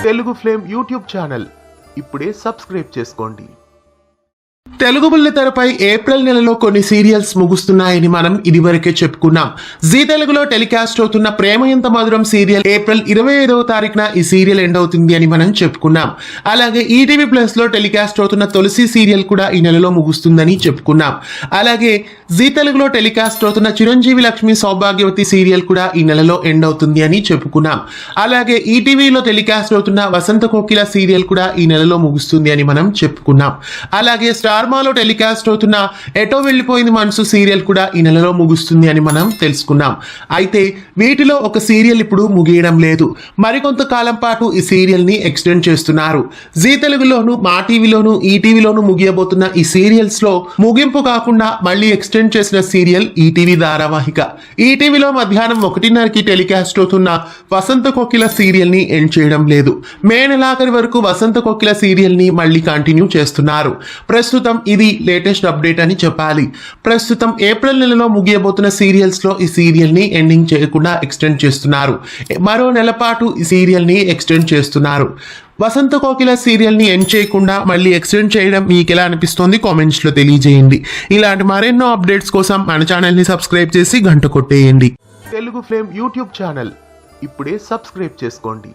Telugu flame YouTube channel ఇప్పుడే subscribe చేసుకోండి. Telugu బుల్లితెరపై April నెలలో కొన్ని సీరియల్స్ ముగుస్తున్నాయని మనం ఇదివరకే చెప్పుకున్నాం. జీ తెలుగులో టెలికాస్ట్ అవుతున్న ప్రేమ ఎంత మధురం సీరియల్ ఏప్రిల్ 25వ తారీఖున ఈ సీరియల్ ఎండ్ అవుతుంది అని మనం చెప్పుకున్నాం. అలాగే ఈటీవీ ప్లస్ లో టెలికాస్ట్ అవుతున్న తులసి సీరియల్ కూడా ఈ నెలలో ముగుస్తుందని చెప్పుకున్నాం. అలాగే జీ తెలుగులో టెలికాస్ట్ అవుతున్న చిరంజీవి లక్ష్మి సౌభాగ్యవతి సీరియల్ కూడా ఈ నెలలో ఎండ్ అవుతుంది అని చెప్పుకున్నాం. అలాగే ఈటీవీలో టెలికాస్ట్ అవుతున్న వసంత కోకిల సీరియల్ కూడా ఈ నెలలో ముగుస్తుంది అని మనం చెప్పుకున్నాం. అలాగే స్టార్మాలో టెలికాస్ట్ అవుతున్న ఎటో వెళ్ళిపోయింది మనసు సీరియల్ కూడా ఈ నెలలో ముగుస్తుంది అని మనం తెలుసుకున్నాం. అయితే వీటిలో ఒక సీరియల్ ఇప్పుడు ముగియడం లేదు. మరికొంత కాలం పాటు ఈ సీరియల్ ని ఎక్స్టెండ్ చేస్తున్నారు. జీ తెలుగులోను, మా టీవీలోను, ఈటీవీలోను ముగియబోతున్న ఈ సీరియల్స్ లో ముగింపు కాకుండా మళ్ళీ ఎక్స్టెండ్ చేసిన సీరియల్ ఈటీవీ ధారావాహిక. ఈటీవీలో మధ్యాహ్నం 1:30కి టెలికాస్ట్ అవుతున్న వసంత కోకిల సీరియల్ ని ఎండ్ చేయడం లేదు. మే నెలాఖరి వరకు వసంత కోకిల సీరియల్ ని మళ్ళీ కంటిన్యూ చేస్తున్నారు. ప్రస్తుతం ఇది లేటెస్ట్ అప్డేట్ అని చెప్పాలి. ప్రస్తుతం ఏప్రిల్ నెలలో ముగియబోతున్న సీరియల్స్ లో ఈ సీరియల్ ని ఎండింగ్ చేయకుండా ఎక్స్టెండ్ చేస్తున్నారు. మరో నెల పాటు ఈ సీరియల్ ని ఎక్స్టెండ్ చేస్తున్నారు. వసంత కోకిల సీరియల్ ని ఎండ్ చేయకుండా మళ్ళీ ఎక్స్టెండ్ చేయడం మీకు ఎలా అనిపిస్తోంది కామెంట్స్ లో తెలియజేయండి. ఇలాంటి మరెన్నో అప్డేట్స్ కోసం మన ఛానల్ ని సబ్స్క్రైబ్ చేసి గంట కొట్టేయండి. తెలుగు ఫ్లేమ్ యూట్యూబ్ ఛానల్ ఇప్పుడే సబ్స్క్రైబ్ చేసుకోండి.